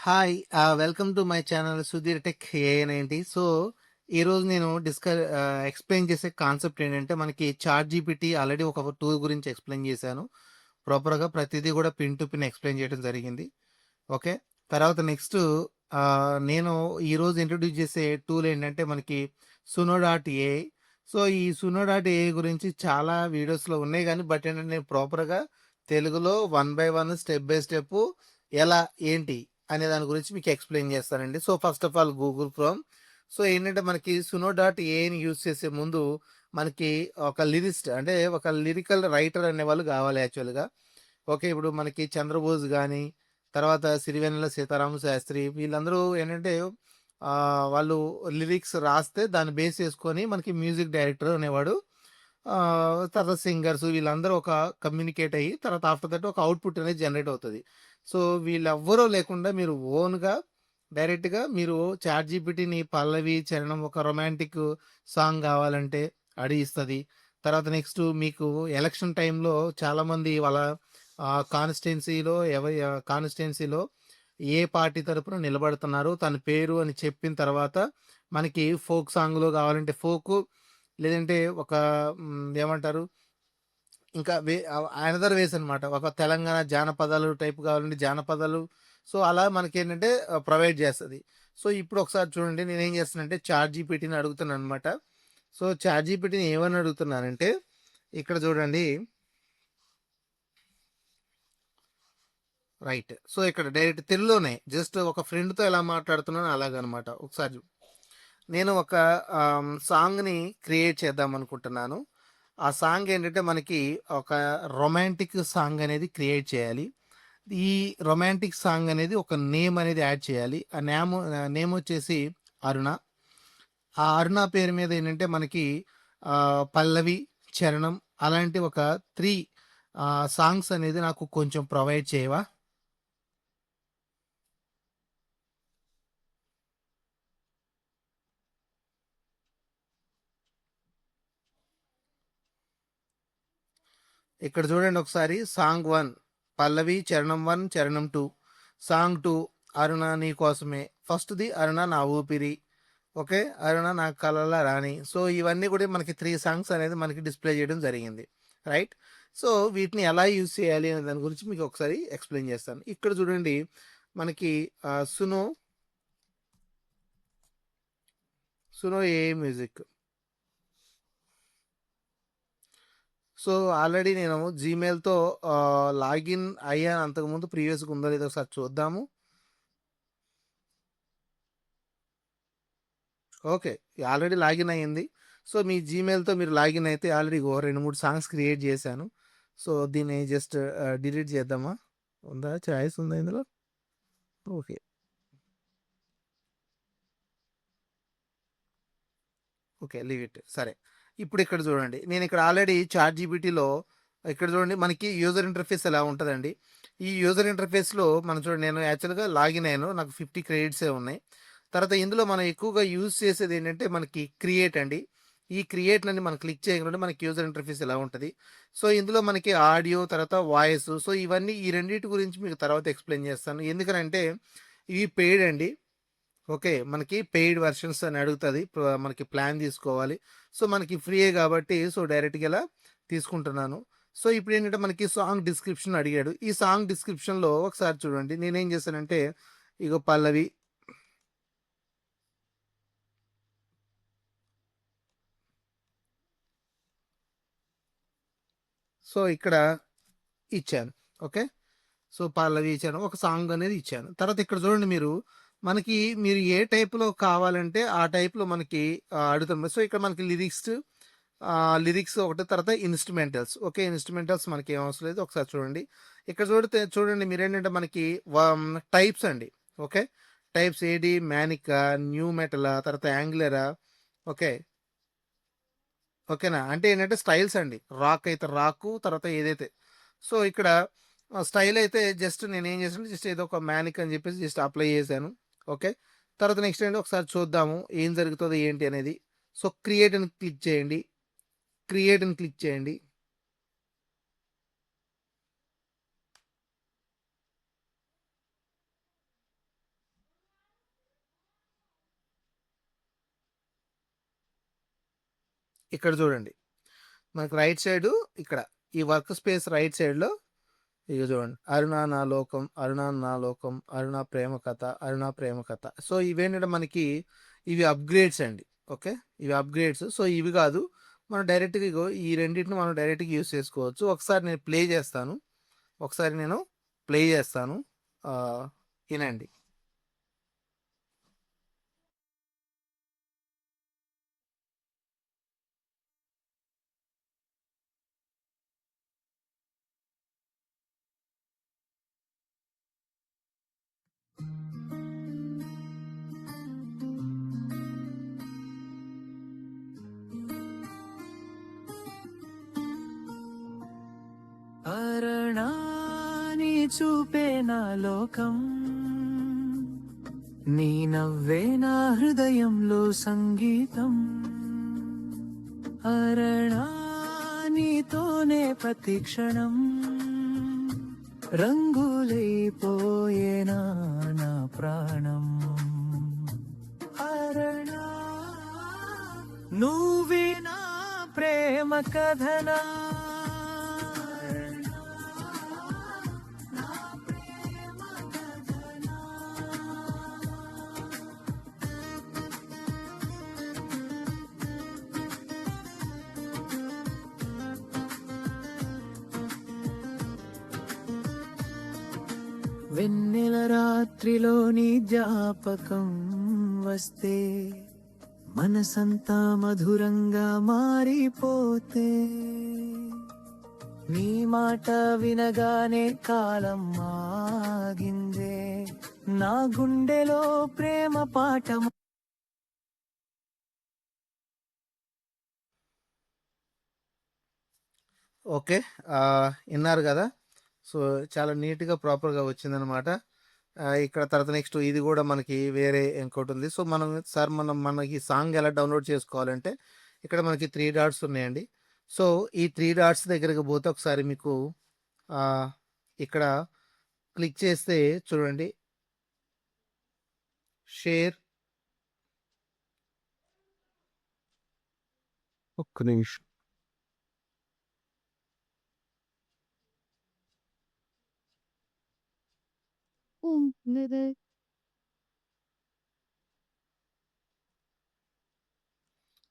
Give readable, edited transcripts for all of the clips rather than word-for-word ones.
Hi! Welcome to my channel Sudheer tech ఏఐ90. So, ఈరోజు నేను ఎక్స్‌ప్లెయిన్ చేసే కాన్సెప్ట్ ఏంటంటే, మనకి చాట్ జీపీటీ ఆల్రెడీ ఒక టూల్ గురించి ఎక్స్‌ప్లెయిన్ చేశాను. ప్రాపర్‌గా ప్రతీదీ కూడా పిన్ టు పిన్ ఎక్స్‌ప్లెయిన్ చేయడం జరిగింది. ఓకే. తర్వాత నెక్స్టు నేను ఈరోజు ఇంట్రొడ్యూస్ చేసే టూల్ ఏంటంటే, మనకి సునో డాట్ ఏఐ. సో, ఈ సునో డాట్ ఏఐ గురించి చాలా వీడియోస్‌లో ఉన్నాయి గానీ, బట్ ఏంటంటే, నేను ప్రాపర్‌గా తెలుగులో one by one, step by step ఎలా, ఏంటి అనే దాని గురించి మీకు ఎక్స్‌ప్లెయిన్ చేస్తానండి. So, first of all Google chrome. So, ఏంటంటే మనకి సునో డాట్ ఏఐని యూజ్ చేసే ముందు మనకి ఒక లిరిస్ట్ అంటే ఒక లిరికల్ రైటర్ అనేవాళ్ళు కావాలి యాక్చువల్‌గా. ఓకే. ఇప్పుడు మనకి 'చంద్రబోస్' గాని, తర్వాత 'సిరివెన్నెల సీతారామ శాస్త్రి' వీళ్ళందరూ ఏంటంటే వాళ్ళు లిరిక్స్ రాస్తే దాన్ని బేస్ చేసుకొని మనకి మ్యూజిక్ డైరెక్టర్ అనేవాడు తర్వాత సింగర్స్ వీళ్ళందరూ ఒక కమ్యూనికేట్ అయ్యి తర్వాత ఆఫ్టర్ దట్ ఒక అవుట్‌పుట్ అనేది జనరేట్ అవుతది. సో, వీళ్ళెవ్వరూ లేకుండా మీరు ఓన్‌గా డైరెక్ట్‌గా మీరు చాట్‌జీపీటీని పల్లవి, చరణం ఒక రొమాంటిక్ సాంగ్ గావాలంటే అడిగిస్తది. తర్వాత నెక్స్టు మీకు ఎలక్షన్ టైమ్‌లో చాలామంది వాళ్ళ కాన్స్టిట్యుయెన్సీలో ఏ పార్టీ తరపున నిలబడుతున్నారు, తన పేరు అని చెప్పిన తర్వాత మనకి ఫోక్ సాంగ్‌లో గావాలంటే ఫోకు, లేదంటే ఒక ఏమంటారు ఇంకా అనదర్ వేస్ అనమాట. ఒక తెలంగాణ జానపదాలు టైప్ కావాలంటే జానపదాలు. సో, అలా మనకేంటంటే ప్రొవైడ్ చేస్తది. సో, ఇప్పుడు ఒకసారి చూడండి నేనేం చేస్తున్నానంటే చాట్ జీపీటీని అడుగుతున్నాననమాట. సో, చాట్ జీపీటీని ఏమని అడుగుతున్నానంటే ఇక్కడ చూడండి. రైట్. సో, ఇక్కడ డైరెక్ట్ తెలుగులోనే జస్ట్ ఒక ఫ్రెండ్‌తో ఎలా మాట్లాడుతున్నానో అలాగనమాట. ఒకసారి నేను ఒక సాంగ్‌ని క్రియేట్ చేద్దామనుకుంటున్నాను. ఆ సాంగ్ ఏంటంటే మనకి ఒక రొమాంటిక్ సాంగ్ అనేది క్రియేట్ చేయాలి. ఈ రొమాంటిక్ సాంగ్ అనేది ఒక నేమ్ అనేది యాడ్ చేయాలి. ఆ నేమ్ వచ్చేసి అరుణ. ఆ అరుణ పేరు మీద ఏంటంటే మనకి పల్లవి, చరణం అలాంటి ఒక 3 సాంగ్స్ అనేది నాకు కొంచెం ప్రొవైడ్ చేయవా? ఇక్కడ చూడండి ఒకసారి సాంగ్ 1 పల్లవి, చరణం 1, చరణం 2. సాంగ్ 2 అరుణ నీకోసమే. ఫస్ట్‌ది అరుణ నా ఊపిరి. ఓకే. అరుణ నా కలల రాణి. సో, ఇవన్నీ కూడా మనకి 3 సాంగ్స్ అనేది మనకి డిస్‌ప్లే చేయడం జరిగింది. రైట్. సో, వీటిని ఎలా యూజ్ చేయాలి అనే దాని గురించి మీకు ఒకసారి ఎక్స్‌ప్లెయిన్ చేస్తాను. ఇక్కడ చూడండి మనకి సునో, సునో ఏఐ మ్యూజిక్. సో, ఆల్రెడీ నేను జీమెయిల్‌తో లాగిన్ అయ్యాను అంతకుముందు ప్రీవియస్‌గా ఉందో లేదో ఒకసారి చూద్దాము. ఓకే. ఆల్రెడీ లాగిన్ అయ్యింది. సో, మీ జీమెయిల్‌తో మీరు లాగిన్ అయితే ఆల్రెడీ 2, 3 సాంగ్స్ క్రియేట్ చేశాను. సో, దీన్ని జస్ట్ డిలీట్ చేద్దామా? ఉందా? చాయిస్ ఉందా ఇందులో? ఓకే. ఓకే. Leave it. సరే. ఇప్పుడు ఇక్కడ చూడండి. నేను ఇక్కడ ఆల్రెడీ చాట్ జీపీటీలో ఇక్కడ చూడండి మనకి యూజర్ ఇంటర్ఫేస్ ఎలా ఉంటదండి. ఈ యూజర్ ఇంటర్ఫేస్‌లో మనం చూడండి నేను యాక్చువల్‌గా లాగిన్ అయ్యాను. నాకు 50 క్రెడిట్సే ఉన్నాయి. తర్వాత ఇందులో మనం ఎక్కువగా యూజ్ చేసేది ఏంటంటే మనకి క్రియేట్ అండి. ఈ క్రియేట్‌లని మనం క్లిక్ చేయగానే మనకి యూజర్ ఇంటర్ఫేస్ ఎలా ఉంటది. సో, ఇందులో మనకి ఆడియో తర్వాత వాయిస్ సో, ఇవన్నీ ఈ రెండిటి గురించి మీకు తర్వాత ఎక్స్‌ప్లెయిన్ చేస్తాను. ఎందుకనంటే ఇవి పెయిడ్ అండి. ఓకే. మనకి పెయిడ్ వెర్షన్స్ అని అడుగుతది. మనకి ప్లాన్ తీసుకోవాలి. సో, మనకి ఫ్రీయే గాబట్టి సో, డైరెక్ట్‌గా ఇలా తీసుకుంటున్నాను. సో, ఇప్పుడేంటంటే మనకి సాంగ్ డిస్క్రిప్షన్ అడిగాడు. ఈ సాంగ్ డిస్క్రిప్షన్‌లో ఒకసారి చూడండి. నేనేం చేశానంటే ఇగో పల్లవి. సో, ఇక్కడ ఇచ్చాను. ఓకే. సో, పల్లవి ఇచ్చాను. ఒక సాంగ్ అనేది ఇచ్చాను. తర్వాత ఇక్కడ చూడండి మీరు ఏ టైప్‌లో కావాలంటే ఆ టైప్‌లో మనకి అడుగుతుంది. సో, ఇక్కడ మనకి లిరిక్స్ ఒకటి తర్వాత ఇన్‌స్ట్రుమెంటల్స్. ఓకే. ఇన్‌స్ట్రుమెంటల్స్ మనకేం అవసరం లేదు. ఒకసారి చూడండి. ఇక్కడ చూడండి మీరేంటంటే మనకి టైప్స్ అండి. Okay. Types AD, Manika, new మెటలా, తర్వాత యాంగులరా. ఓకే. ఓకేనా? అంటే ఏంటంటే స్టైల్స్ అండి. రాక్ అయితే రాకు, తర్వాత ఏదైతే సో, ఇక్కడ స్టైల్ అయితే జస్ట్ నేనేం చేశానంటే జస్ట్ ఏదో ఒక మానిక్ అని చెప్పేసి జస్ట్ అప్లై చేశాను. ఓకే. తర్వాత నెక్స్ట్ ఏంటి ఒకసారి చూద్దాము ఏం జరుగుతదో ఏంటి అనేది. సో, క్రియేట్ అని క్లిక్ చేయండి. క్రియేట్ అని క్లిక్ చేయండి. ఇక్కడ చూడండి. మనకు రైట్ సైడు ఇక్కడ ఈ వర్క్ స్పేస్ రైట్ సైడ్‌లో ఇగో చూడండి. 'అరుణ నా లోకం, అరుణ నా లోకం, అరుణ ప్రేమ కథ, అరుణ ప్రేమ కథ.' సో, ఇవేంటంటే మనకి ఇవి అప్‌గ్రేడ్స్ అండి. ఓకే. ఇవి అప్‌గ్రేడ్స్. సో, ఇవి కాదు. మనం డైరెక్ట్‌గా ఇగో ఈ రెండిటిని మనం డైరెక్ట్‌గా యూజ్ చేసుకోవచ్చు. ఒకసారి నేను ప్లే చేస్తాను. ఒకసారి నేను ప్లే చేస్తాను. ఆహ్, ఇనండి. అరణాని చూపే నా లోకం, నీ నవ్వే నా హృదయంలో సంగీతం. అరణానితోనే ప్రతి క్షణం రంగులైపోయేనా నా ప్రాణం. అరణా నువ్వే నా ప్రేమ కథనా. వెన్నెల రాత్రిలోని జ్ఞాపకం వస్తే మనసంతా మధురంగా మారిపోతే, నీ మాట వినగానే కాలం ఆగిందే, నా గుండెలో ప్రేమ పాఠం. ఓకే. ఇన్నారు గదా! సో, చాలా నీట్‌గా ప్రాపర్‌గా వచ్చిందనమాట. ఇక్కడ తర్వాత నెక్స్ట్ ఇది గూడా మనకి వేరే ఇంకోటుంది. సో, మనకి సాంగ్ ఎలా డౌన్‌లోడ్ చేసుకోవాలంటే, ఇక్కడ మనకి 3 డాట్స్ ఉన్నాయండి. సో, ఈ 3 డాట్స్ దగ్గరకి పోతే ఒకసారి మీకు ఆహ్, ఇక్కడ క్లిక్ చేస్తే చూడండి. షేర్ ఒక్క నిమిషం. 네네.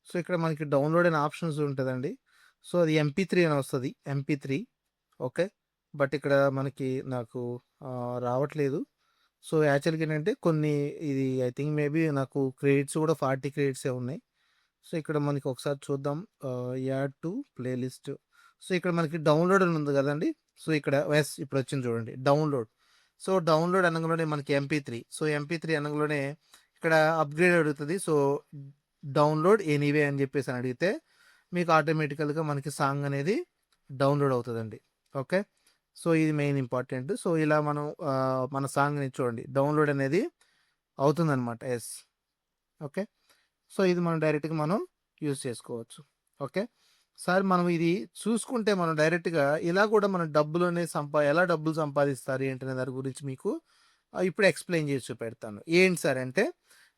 సో, ఇక్కడ మనకి డౌన్‌లోడ్ అనే ఆప్షన్స్ ఉంటదండి. సో, అది ఎంపీ3 అని వస్తది. MP3 okay. బట్ ఇక్కడ మనకి నాకు రావట్లేదు. సో, యాక్చువల్‌గా ఏంటంటే కొన్ని ఇది ఐ థింక్ మేబీ నాకు క్రెడిట్స్ కూడా 40 క్రెడిట్సే ఉన్నాయి. సో, ఇక్కడ మనకి ఒకసారి చూద్దాం. Add to playlist. సో, ఇక్కడ మనకి డౌన్‌లోడ్ అని ఉంది గదండీ! సో, ఇక్కడ యెస్ ఇప్పుడొచ్చింది చూడండి. డౌన్‌లోడ్. సో, డౌన్‌లోడ్ అనంగానే మనకి ఎంపీ3. సో, ఎంపీ3 అనంగానే ఇక్కడ అప్‌గ్రేడ్ అడుగుతది. సో, డౌన్‌లోడ్ ఎనీవే అని జెప్పేసని అడిగితే మీకు ఆటోమేటికల్‌గా మనకి సాంగ్ అనేది డౌన్‌లోడ్ అవుతదండి. ఓకే. సో, ఇది మెయిన్ ఇంపార్టెంట్. సో, ఇలా మనం మన సాంగ్‌ని చూడండి డౌన్‌లోడ్ అనేది అవుతుందనమాట. యెస్. ఓకే. సో, ఇది మనం డైరెక్ట్‌గా మనం యూజ్ చేసుకోవచ్చు. ఓకే. సార్ మనం ఇది చూసుకుంటే మనం డైరెక్ట్‌గా ఇలా కూడా మనం ఎలా డబ్బులు సంపాదిస్తారు ఏంటనే దాని గురించి మీకు ఇప్పుడు ఎక్స్‌ప్లెయిన్ చేసి చూపెడతాను. ఏంటి సార్ అంటే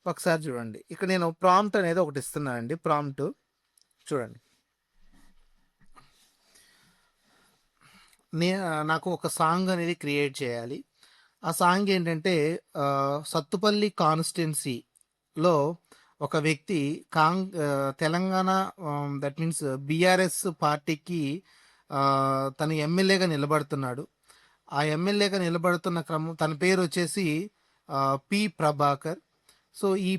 ఒకసారి చూడండి. ఇక్కడ నేను ప్రాంప్ట్ అనేది ఒకటి ఇస్తున్నానండి. ప్రాంప్ట్ చూడండి. నాకు ఒక సాంగ్ అనేది క్రియేట్ చేయాలి. ఆ సాంగ్ ఏంటంటే 'సత్తుపల్లి కాన్స్టిట్యున్సీలో' ఒక వ్యక్తి తెలంగాణ దట్ మీన్స్ బీఆర్ఎస్ పార్టీకి తను ఎమ్మెల్యేగా నిలబడుతున్నాడు. ఆ ఎమ్మెల్యేగా నిలబడుతున్న క్రమం తన పేరొచ్చేసి పి. ప్రభాకర్. సో, ఈ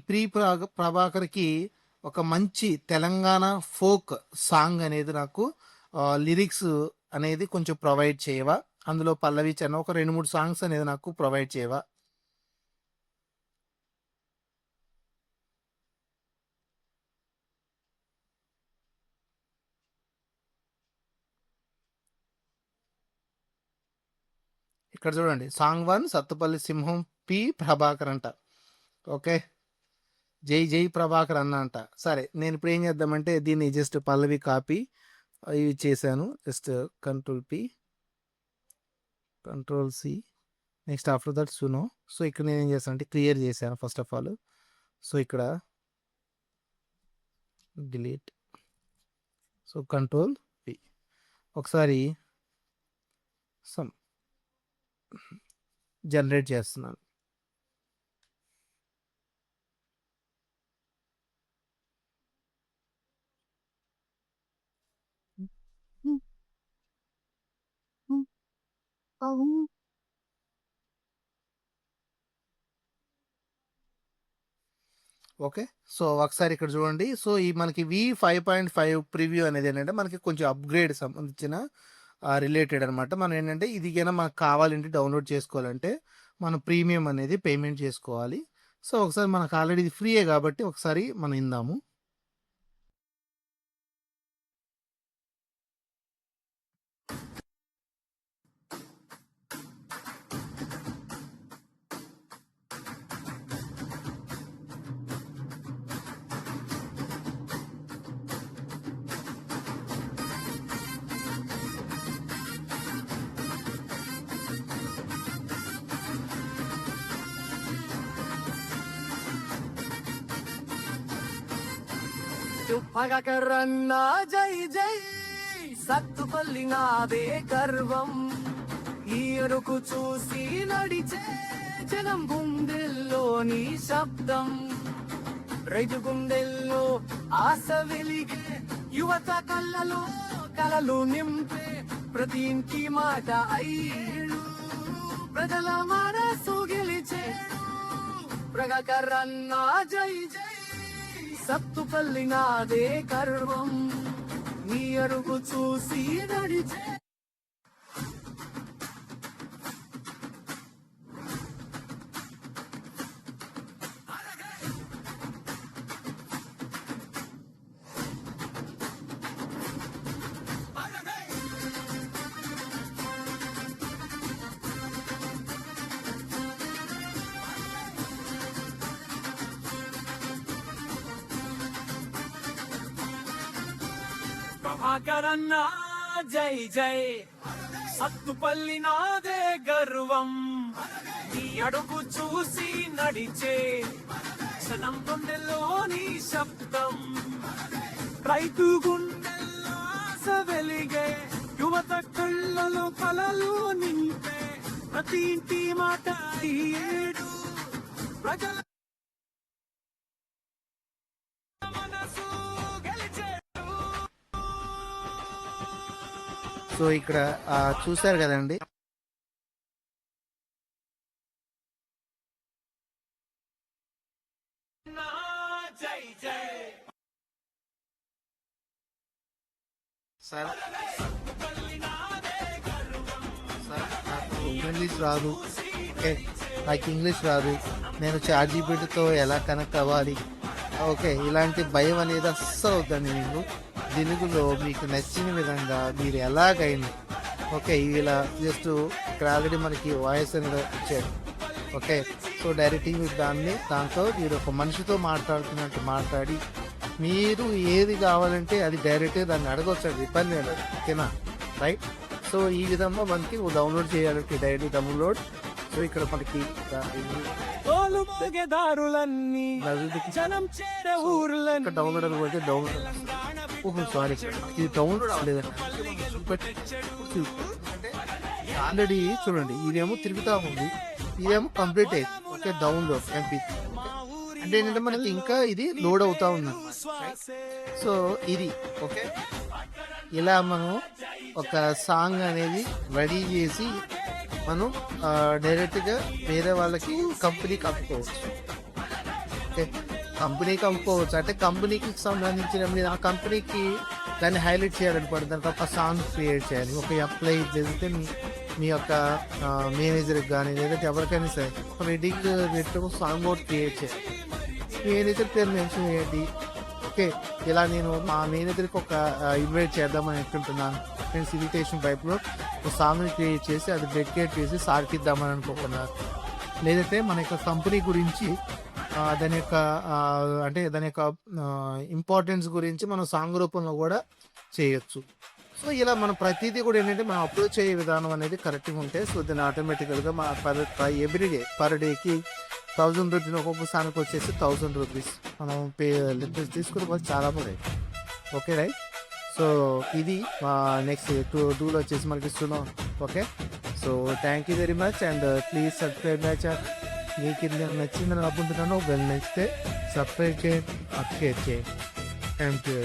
ప్రభాకర్‌కి ఒక మంచి తెలంగాణ ఫోక్ సాంగ్ అనేది నాకు లిరిక్స్ అనేది కొంచెం ప్రొవైడ్ చేయవా? అందులో పల్లవి, చరణం ఒక 2, 3 సాంగ్స్ అనేది నాకు ప్రొవైడ్ చేయవా? ఇక్కడ చూడండి. సాంగ్ 1 సత్తుపల్లి సింహం పి. ప్రభాకర్ అంట. ఓకే. జై జై ప్రభాకర్ అన్న అంట. సరే నేను ఇప్పుడు ఏం చేద్దామంటే దీన్ని జస్ట్ పల్లవి కాపీ ఇవి చేశాను. Just control P, control C next after that Suno. So, ఇక్కడ నేనేం చేశానంటే క్లియర్ చేశాను ఫస్ట్ ఆఫ్ ఆల్. సో, ఇక్కడ డిలీట్. So control V. ఒకసారి సమ్ జనరేట్ చేస్తున్నాను. ఓకే. సో ఒకసారి ఇక్కడ చూడండి. సో ఈ మనకి V5.5 ప్రివ్యూ అనేది ఏంటంటే మనకి కొంచెం అప్గ్రేడ్ సంబంధించిన రిలేటెడ్ అనమాట. మనం ఏంటంటే ఇది గన మనకు కావాలంటే డౌన్లోడ్ చేసుకోవాలంటే మనం ప్రీమియం అనేది పేమెంట్ చేసుకోవాలి. సో ఒకసారి మనకు ఆల్రెడీ ఇది ఫ్రీయే కాబట్టి ఒకసారి మనం ఇందాము. పగకరన్నా జై జై సత్తుపల్లి నాదే గర్వం ఈ అరుకు చూసి నడిచే జనం గుండెల్లోని శబ్దం రైతు గుండెల్లో ఆశ వెలిగే యువత కళ్ళలో కలలు నింపే ప్రతి ఇంటి మాట అయ్యేడు ప్రజల మనసు గెలిచేడు ప్రగకరన్నా జై జై సత్తుపల్లి నాదే గర్వం నీ అరుగు చూసి నడిచే ప్రభాకరన్నా జై జై సత్తుపల్లి నాదే గర్వం నీ అడుగు చూసి నడిచే క్షణం గుండెల్లోని శబ్దం రైతు గుండెల్లో ఆశ వెలిగే యువత కళ్ళలో కలలు నింపే ప్రతి ఇంటి మాట ఏడు ప్రజల మనసు గెలిచే సో ఇక్కడ చూశారు కదండి. సార్ నాకు ఇంగ్లీష్ రాదు. ఓకే, నాకు ఇంగ్లీష్ రాదు, నేను చాట్‌జీపీటీతో ఎలా కనెక్ట్ అవ్వాలి? ఓకే, ఇలాంటి భయం అనేది అస్సలు వద్దండి మీకు. తెలుగులో మీకు నచ్చిన విధంగా మీరు ఎలాగైనా ఓకే ఇలా జస్ట్ ఇక్కడ ఆల్రెడీ మనకి వాయిస్ అనేది ఇచ్చాడు. ఓకే, సో డైరెక్ట్గా మీరు దాంతో మీరు ఒక మనిషితో మాట్లాడుతున్నట్టు మాట్లాడి మీరు ఏది కావాలంటే అది డైరెక్ట్గా దాన్ని అడగొచ్చు, ఇబ్బంది లేదు. ఓకేనా, రైట్. సో ఈ విధంగా మనకి డౌన్లోడ్ చేయాలంటే డైరెక్ట్ డౌన్లోడ్. సో ఇక్కడ మనకి దారులన్నీ జనం చేరే ఊర్లన్నీ డౌన్లోడ్ అనుకుంటే డౌన్లోడ్. ఓహో సారీ, ఇది డౌన్లోడ్ అవ్వలేదండి. ఆల్రెడీ చూడండి, ఇదేమో తిరుగుతూ ఉంది, ఇదేమో కంప్లీట్ అయింది. ఓకే, డౌన్లోడ్ ఎంపీ అంటే ఏంటంటే మనకి ఇంకా ఇది లోడ్ అవుతా ఉంది. సో ఇది ఓకే, ఇలా మనం ఒక సాంగ్ అనేది రెడీ చేసి మనం డైరెక్ట్గా వేరే వాళ్ళకి కంపెనీకి అమ్ముకోవచ్చు. ఓకే, కంపెనీకి అమ్ముకోవచ్చు అంటే కంపెనీకి సంబంధించిన మీరు ఆ కంపెనీకి దాన్ని హైలైట్ చేయాలనుకోండి, దానికి ఒక సాంగ్ క్రియేట్ చేయాలి. ఒక అప్లై చేస్తే మీ యొక్క మేనేజర్కి కానీ లేదంటే ఎవరికైనా సరే ఒక వెడ్డింగ్ పెట్టి ఒక సాంగ్ బోర్డ్ క్రియేట్ చేయాలి. మేనేజర్ పేరు మెన్షన్ చేయండి. ఓకే, ఇలా నేను మా మేనేజర్కి ఒక ఇన్వైట్ చేద్దామని అనుకుంటున్నాను. నేను ఇన్విటేషన్ టైప్లో ఒక సాంగ్ని క్రియేట్ చేసి అది డెడికేట్ చేసి సార్కి ఇద్దామని అనుకుంటున్నాను. లేదంటే మన యొక్క కంపెనీ గురించి దాని యొక్క అంటే దాని యొక్క ఇంపార్టెన్స్ గురించి మనం సాంగ్ రూపంలో కూడా చేయొచ్చు. సో ఇలా మనం ప్రతిదీ కూడా ఏంటంటే మనం అప్లోడ్ చేయ విధానం అనేది కరెక్ట్గా ఉంటే సో దాన్ని ఆటోమేటికల్గా మా ఎవ్రీడే పర్ డేకి 1000 రూపీస్, ఒక్కొక్క సాంగ్కి వచ్చేసి 1000 రూపీస్ మనం తీసుకుని పోతే చాలా పడే. Okay right. సో ఇది నెక్స్ట్ టూలో వచ్చేసి మనకి Suno. Okay, so thank you very much and please subscribe my channel. మీకు ఇది నచ్చిందని అనుకుంటున్నాను. వెల్ నచ్చితే సబ్స్క్రైబ్ చేయండి, అప్డేట్ చేయండి. Thank you.